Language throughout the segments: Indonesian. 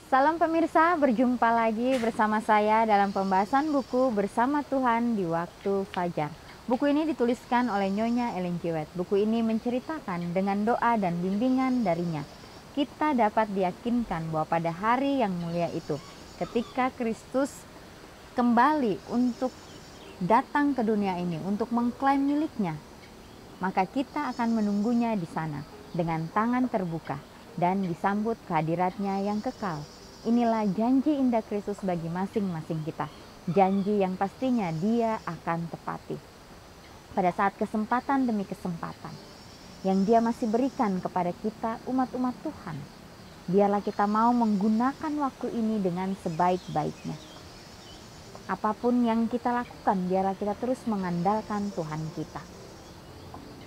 Salam pemirsa, berjumpa lagi bersama saya dalam pembahasan buku Bersama Tuhan di Waktu Fajar. Buku ini dituliskan oleh Nyonya Ellen G. White. Buku ini menceritakan dengan doa dan bimbingan darinya, kita dapat diyakinkan bahwa pada hari yang mulia itu, ketika Kristus kembali untuk datang ke dunia ini, untuk mengklaim miliknya, maka kita akan menunggunya di sana dengan tangan terbuka dan disambut kehadiratnya yang kekal. Inilah janji indah Kristus bagi masing-masing kita. Janji yang pastinya Dia akan tepati. Pada saat kesempatan demi kesempatan yang Dia masih berikan kepada kita umat-umat Tuhan, biarlah kita mau menggunakan waktu ini dengan sebaik-baiknya. Apapun yang kita lakukan, biarlah kita terus mengandalkan Tuhan kita.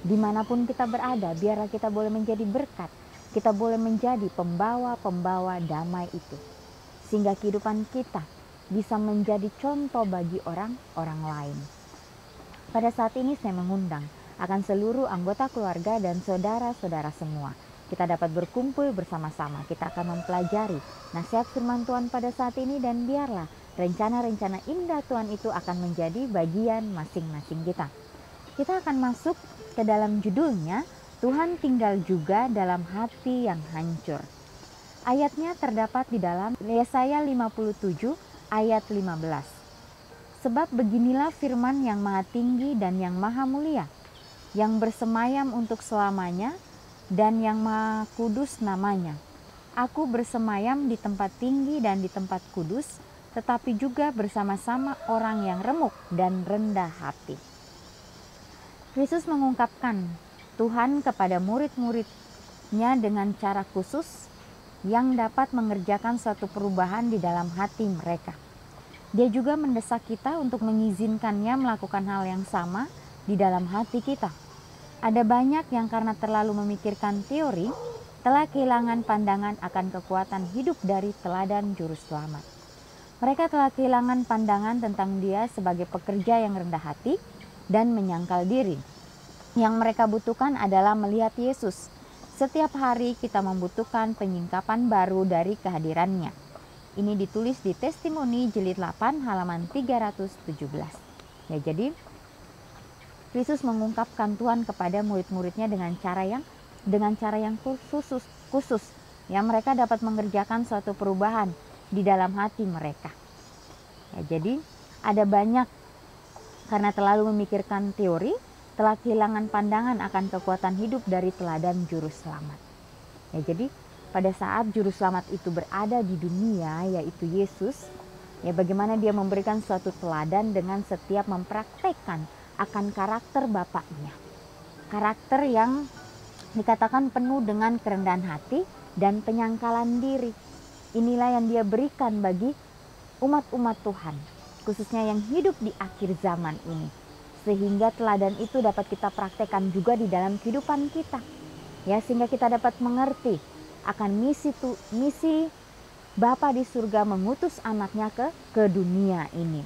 Dimanapun kita berada, biarlah kita boleh menjadi berkat. Kita boleh menjadi pembawa-pembawa damai itu. Sehingga kehidupan kita bisa menjadi contoh bagi orang-orang lain. Pada saat ini saya mengundang akan seluruh anggota keluarga dan saudara-saudara semua. Kita dapat berkumpul bersama-sama. Kita akan mempelajari nasihat firman Tuhan pada saat ini, dan biarlah rencana-rencana indah Tuhan itu akan menjadi bagian masing-masing kita. Kita akan masuk ke dalam judulnya, Tuhan tinggal juga dalam hati yang hancur. Ayatnya terdapat di dalam Yesaya 57 ayat 15. Sebab beginilah firman yang maha tinggi dan yang maha mulia, yang bersemayam untuk selamanya dan yang maha kudus namanya. Aku bersemayam di tempat tinggi dan di tempat kudus, tetapi juga bersama-sama orang yang remuk dan rendah hati. Yesus mengungkapkan Tuhan kepada murid-muridnya dengan cara khusus yang dapat mengerjakan suatu perubahan di dalam hati mereka. Dia juga mendesak kita untuk mengizinkannya melakukan hal yang sama di dalam hati kita. Ada banyak yang karena terlalu memikirkan teori, telah kehilangan pandangan akan kekuatan hidup dari teladan Juru Selamat. Mereka telah kehilangan pandangan tentang Dia sebagai pekerja yang rendah hati dan menyangkal diri. Yang mereka butuhkan adalah melihat Yesus. Setiap hari kita membutuhkan penyingkapan baru dari kehadirannya. Ini ditulis di Testimoni jilid 8 halaman 317. Ya, jadi Yesus mengungkapkan Tuhan kepada murid-muridnya dengan cara yang khusus. Ya, mereka dapat mengerjakan suatu perubahan di dalam hati mereka. Ya, jadi ada banyak karena terlalu memikirkan teori, telah kehilangan pandangan akan kekuatan hidup dari teladan Juru Selamat. Ya, jadi pada saat Juru Selamat itu berada di dunia, yaitu Yesus, ya bagaimana Dia memberikan suatu teladan dengan setiap mempraktekkan akan karakter Bapaknya. Karakter yang dikatakan penuh dengan kerendahan hati dan penyangkalan diri. Inilah yang Dia berikan bagi umat-umat Tuhan, khususnya yang hidup di akhir zaman ini. Sehingga teladan itu dapat kita praktekkan juga di dalam kehidupan kita. Ya, sehingga kita dapat mengerti akan misi Bapa di surga mengutus anaknya ke dunia ini.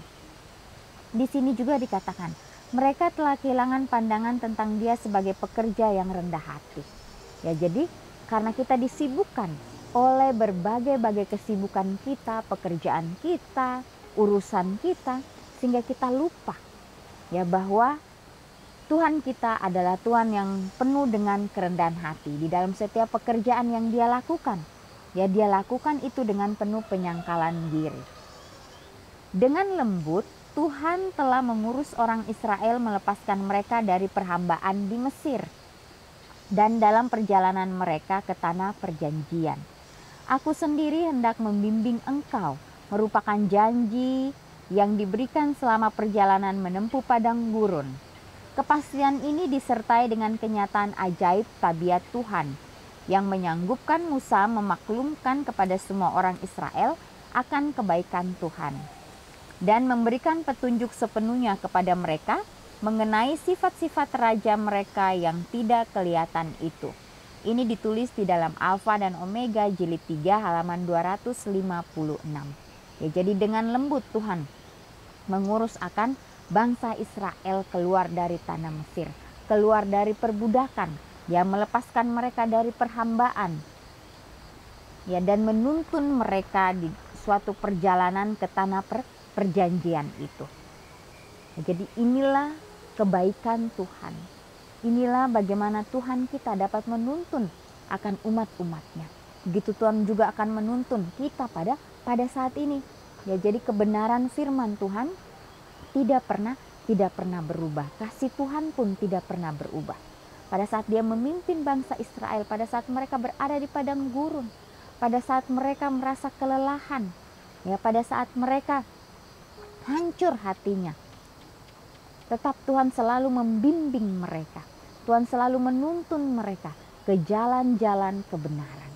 Di sini juga dikatakan, mereka telah kehilangan pandangan tentang Dia sebagai pekerja yang rendah hati. Ya, jadi karena kita disibukkan oleh berbagai kesibukan kita, pekerjaan kita, urusan kita, sehingga kita lupa ya bahwa Tuhan kita adalah Tuhan yang penuh dengan kerendahan hati di dalam setiap pekerjaan yang Dia lakukan. Ya, Dia lakukan itu dengan penuh penyangkalan diri. Dengan lembut, Tuhan telah mengurus orang Israel melepaskan mereka dari perhambaan di Mesir dan dalam perjalanan mereka ke tanah perjanjian. Aku sendiri hendak membimbing engkau, merupakan janji yang diberikan selama perjalanan menempuh padang gurun. Kepastian ini disertai dengan kenyataan ajaib tabiat Tuhan yang menyanggupkan Musa memaklumkan kepada semua orang Israel akan kebaikan Tuhan dan memberikan petunjuk sepenuhnya kepada mereka mengenai sifat-sifat raja mereka yang tidak kelihatan itu. Ini ditulis di dalam Alfa dan Omega jilid 3 halaman 256. Ya, jadi dengan lembut Tuhan mengurus akan bangsa Israel keluar dari tanah Mesir, keluar dari perbudakan, Dia melepaskan mereka dari perhambaan. ya, dan menuntun mereka di suatu perjalanan ke tanah perjanjian itu. Jadi inilah kebaikan Tuhan. Inilah bagaimana Tuhan kita dapat menuntun akan umat-umatnya. Begitu Tuhan juga akan menuntun kita pada saat ini. Ya, jadi kebenaran firman Tuhan tidak pernah berubah. Kasih Tuhan pun tidak pernah berubah. Pada saat Dia memimpin bangsa Israel, pada saat mereka berada di padang gurun, pada saat mereka merasa kelelahan, ya, pada saat mereka hancur hatinya, tetap Tuhan selalu membimbing mereka. Tuhan selalu menuntun mereka ke jalan-jalan kebenaran.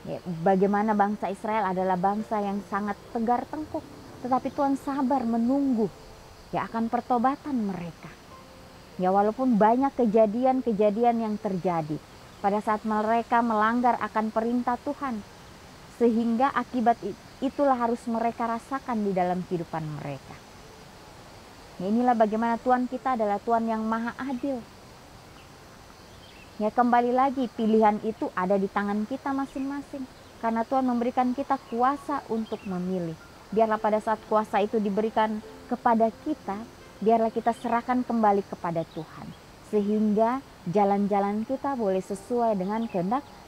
Ya, bagaimana bangsa Israel adalah bangsa yang sangat tegar tengkuk, tetapi Tuhan sabar menunggu ya akan pertobatan mereka. Ya, walaupun banyak kejadian-kejadian yang terjadi pada saat mereka melanggar akan perintah Tuhan, sehingga akibat itulah harus mereka rasakan di dalam kehidupan mereka. Ya, inilah bagaimana Tuhan kita adalah Tuhan yang maha adil. Ya, kembali lagi pilihan itu ada di tangan kita masing-masing. Karena Tuhan memberikan kita kuasa untuk memilih. Biarlah pada saat kuasa itu diberikan kepada kita, biarlah kita serahkan kembali kepada Tuhan. Sehingga jalan-jalan kita boleh sesuai dengan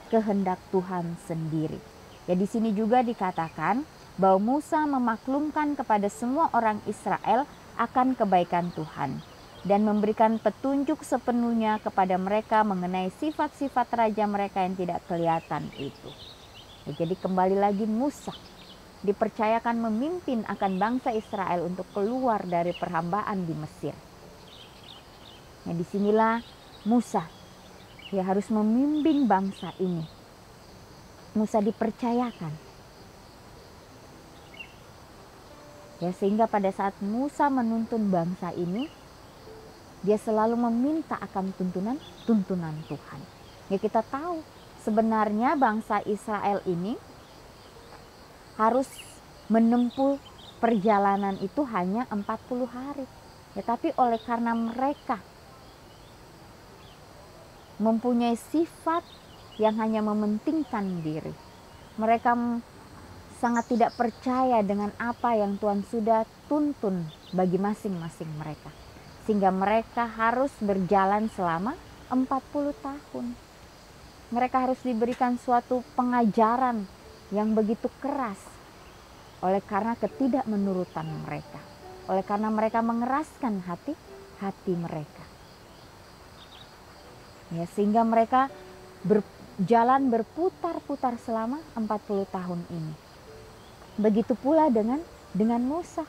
kehendak Tuhan sendiri. Ya, di sini juga dikatakan bahwa Musa memaklumkan kepada semua orang Israel akan kebaikan Tuhan dan memberikan petunjuk sepenuhnya kepada mereka mengenai sifat-sifat raja mereka yang tidak kelihatan itu. Ya, jadi kembali lagi Musa dipercayakan memimpin akan bangsa Israel untuk keluar dari perhambaan di Mesir. Nah, disinilah Musa ya harus membimbing bangsa ini. Musa dipercayakan. Ya, sehingga pada saat Musa menuntun bangsa ini, dia selalu meminta akan tuntunan Tuhan. Ya, kita tahu sebenarnya bangsa Israel ini harus menempuh perjalanan itu hanya 40 hari. Ya, tapi oleh karena mereka mempunyai sifat yang hanya mementingkan diri, mereka sangat tidak percaya dengan apa yang Tuhan sudah tuntun bagi masing-masing mereka. Sehingga mereka harus berjalan selama 40 tahun. Mereka harus diberikan suatu pengajaran yang begitu keras oleh karena ketidakmenurutan mereka. Oleh karena mereka mengeraskan hati mereka. Ya, sehingga mereka berjalan berputar-putar selama 40 tahun ini. Begitu pula dengan Musa.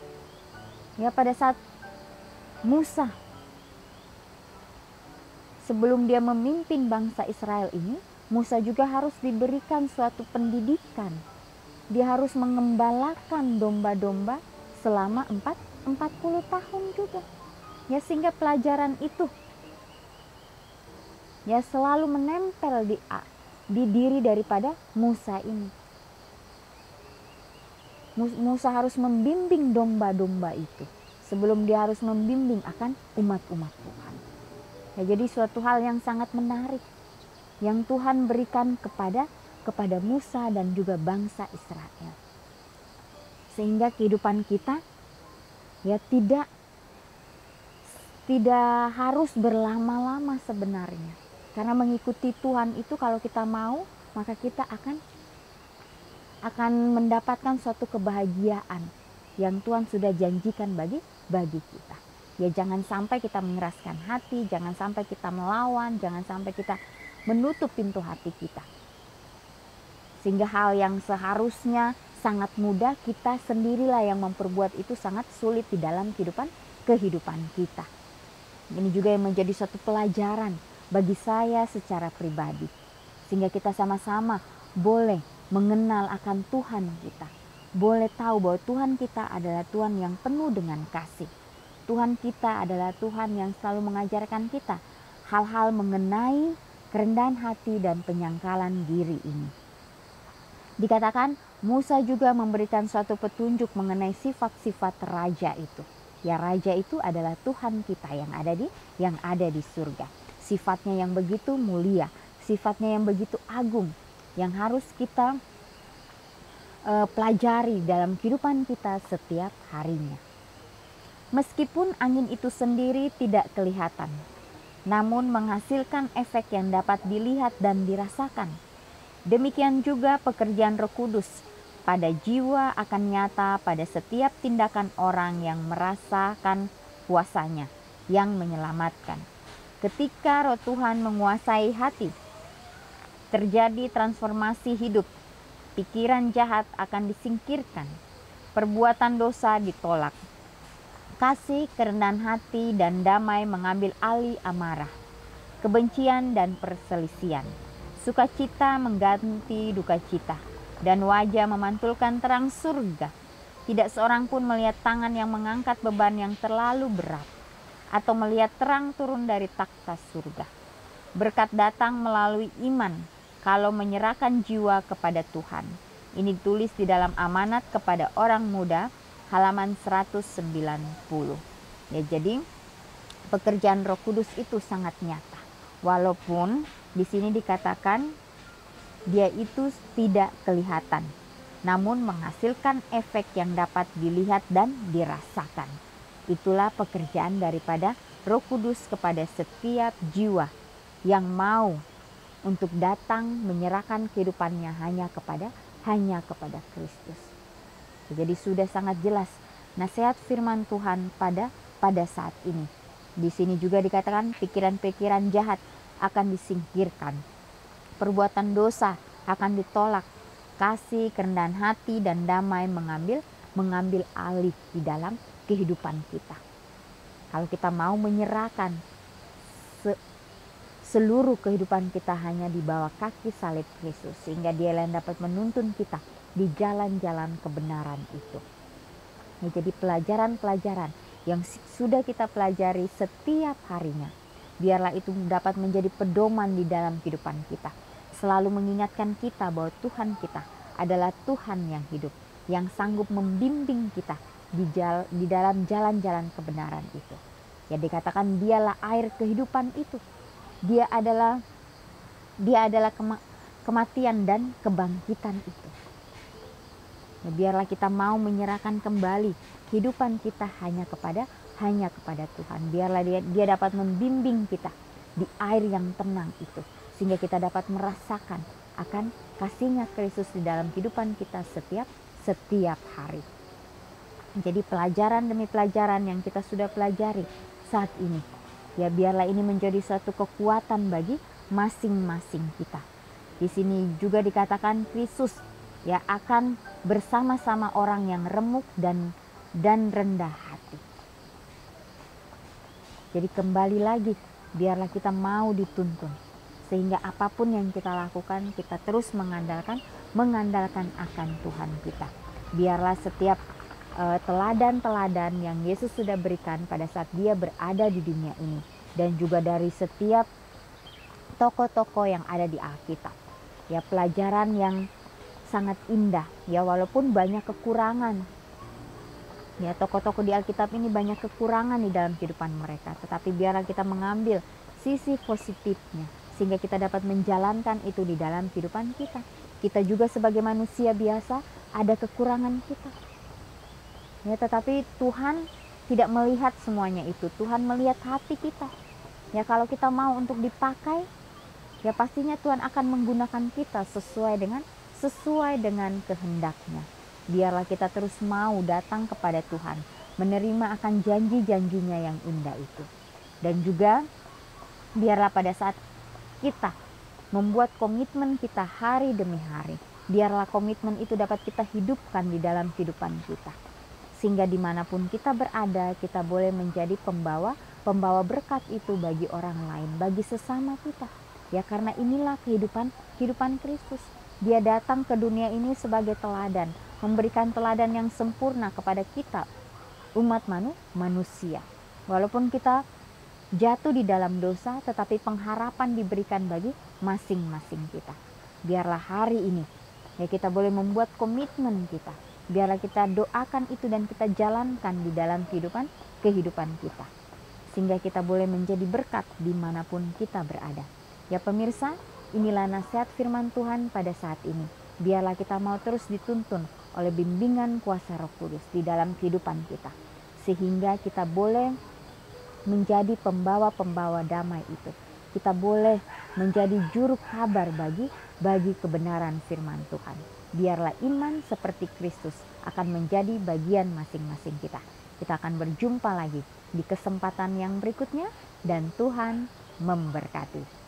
Ya, pada saat Musa sebelum dia memimpin bangsa Israel ini, Musa juga harus diberikan suatu pendidikan. Dia harus mengembalakan domba-domba selama 40 tahun juga. Ya, sehingga pelajaran itu ya selalu menempel di diri daripada Musa ini. Musa harus membimbing domba-domba itu sebelum dia harus membimbing akan umat-umat Tuhan. Ya, jadi suatu hal yang sangat menarik yang Tuhan berikan kepada Musa dan juga bangsa Israel. Sehingga kehidupan kita ya tidak harus berlama-lama sebenarnya. Karena mengikuti Tuhan itu kalau kita mau, maka kita akan mendapatkan suatu kebahagiaan yang Tuhan sudah janjikan bagi kita. Ya, jangan sampai kita mengeraskan hati, jangan sampai kita melawan, jangan sampai kita menutup pintu hati kita. Sehingga hal yang seharusnya sangat mudah, kita sendirilah yang memperbuat itu sangat sulit di dalam kehidupan kita. Ini juga yang menjadi suatu pelajaran bagi saya secara pribadi. Sehingga kita sama-sama boleh mengenal akan Tuhan kita. Boleh tahu bahwa Tuhan kita adalah Tuhan yang penuh dengan kasih. Tuhan kita adalah Tuhan yang selalu mengajarkan kita hal-hal mengenai kerendahan hati dan penyangkalan diri ini. Dikatakan Musa juga memberikan suatu petunjuk mengenai sifat-sifat raja itu. Ya, raja itu adalah Tuhan kita yang ada di surga. Sifatnya yang begitu mulia, sifatnya yang begitu agung. yang harus kita pelajari dalam kehidupan kita setiap harinya. Meskipun angin itu sendiri tidak kelihatan, namun menghasilkan efek yang dapat dilihat dan dirasakan. Demikian juga pekerjaan Roh Kudus pada jiwa akan nyata pada setiap tindakan orang yang merasakan kuasanya yang menyelamatkan. Ketika Roh Tuhan menguasai hati, terjadi transformasi hidup. Pikiran jahat akan disingkirkan, perbuatan dosa ditolak. Kasih, kerendahan hati, dan damai mengambil alih amarah, kebencian dan perselisihan. Sukacita mengganti duka cita, dan wajah memantulkan terang surga. Tidak seorang pun melihat tangan yang mengangkat beban yang terlalu berat, atau melihat terang turun dari takhta surga. Berkat datang melalui iman, kalau menyerahkan jiwa kepada Tuhan. Ini ditulis di dalam Amanat kepada Orang Muda, halaman 190. Ya, jadi pekerjaan Roh Kudus itu sangat nyata. Walaupun di sini dikatakan dia itu tidak kelihatan, namun menghasilkan efek yang dapat dilihat dan dirasakan. Itulah pekerjaan daripada Roh Kudus kepada setiap jiwa yang mau untuk datang menyerahkan kehidupannya hanya kepada Kristus. Jadi sudah sangat jelas nasihat firman Tuhan pada saat ini. Di sini juga dikatakan pikiran-pikiran jahat akan disingkirkan, perbuatan dosa akan ditolak, kasih, kerendahan hati, dan damai mengambil alih di dalam kehidupan kita. Kalau kita mau menyerahkan seluruh kehidupan kita hanya di bawah kaki salib Yesus, sehingga Dia yang dapat menuntun kita di jalan-jalan kebenaran itu. Nah, jadi pelajaran-pelajaran yang sudah kita pelajari setiap harinya, biarlah itu dapat menjadi pedoman di dalam kehidupan kita. Selalu mengingatkan kita bahwa Tuhan kita adalah Tuhan yang hidup, yang sanggup membimbing kita di dalam jalan-jalan kebenaran itu. Ya, dikatakan Dialah air kehidupan itu. Dia adalah kematian dan kebangkitan itu. Ya, biarlah kita mau menyerahkan kembali kehidupan kita hanya kepada Tuhan. Biarlah dia dapat membimbing kita di air yang tenang itu, sehingga kita dapat merasakan akan kasih-Nya Kristus di dalam kehidupan kita setiap hari. Jadi pelajaran demi pelajaran yang kita sudah pelajari saat ini, ya biarlah ini menjadi suatu kekuatan bagi masing-masing kita. Di sini juga dikatakan Kristus ya akan bersama-sama orang yang remuk dan rendah hati. Jadi kembali lagi, biarlah kita mau dituntun, sehingga apapun yang kita lakukan kita terus mengandalkan akan Tuhan kita. Biarlah setiap teladan-teladan yang Yesus sudah berikan pada saat Dia berada di dunia ini, dan juga dari setiap tokoh-tokoh yang ada di Alkitab, ya pelajaran yang sangat indah, ya walaupun banyak kekurangan, ya tokoh-tokoh di Alkitab ini banyak kekurangan di dalam kehidupan mereka, tetapi biarlah kita mengambil sisi positifnya, sehingga kita dapat menjalankan itu di dalam kehidupan kita. Kita juga sebagai manusia biasa ada kekurangan kita, ya tetapi Tuhan tidak melihat semuanya itu. Tuhan melihat hati kita. Ya kalau kita mau untuk dipakai, ya pastinya Tuhan akan menggunakan kita sesuai dengan kehendak-Nya. Biarlah kita terus mau datang kepada Tuhan, menerima akan janji-janji-Nya yang indah itu. Dan juga biarlah pada saat kita membuat komitmen kita hari demi hari, biarlah komitmen itu dapat kita hidupkan di dalam kehidupan kita. Sehingga dimanapun kita berada, kita boleh menjadi pembawa berkat itu bagi orang lain, bagi sesama kita. Ya karena inilah kehidupan Kristus. Dia datang ke dunia ini sebagai teladan, memberikan teladan yang sempurna kepada kita, umat manusia. Walaupun kita jatuh di dalam dosa, tetapi pengharapan diberikan bagi masing-masing kita. Biarlah hari ini ya kita boleh membuat komitmen kita. Biarlah kita doakan itu dan kita jalankan di dalam kehidupan kita. Sehingga kita boleh menjadi berkat dimanapun kita berada. Ya pemirsa, Inilah nasihat firman Tuhan pada saat ini. Biarlah kita mau terus dituntun oleh bimbingan kuasa Roh Kudus di dalam kehidupan kita, sehingga kita boleh menjadi pembawa-pembawa damai itu. Kita boleh menjadi juru kabar bagi kebenaran firman Tuhan. Biarlah iman seperti Kristus akan menjadi bagian masing-masing kita. Kita akan berjumpa lagi di kesempatan yang berikutnya, dan Tuhan memberkati.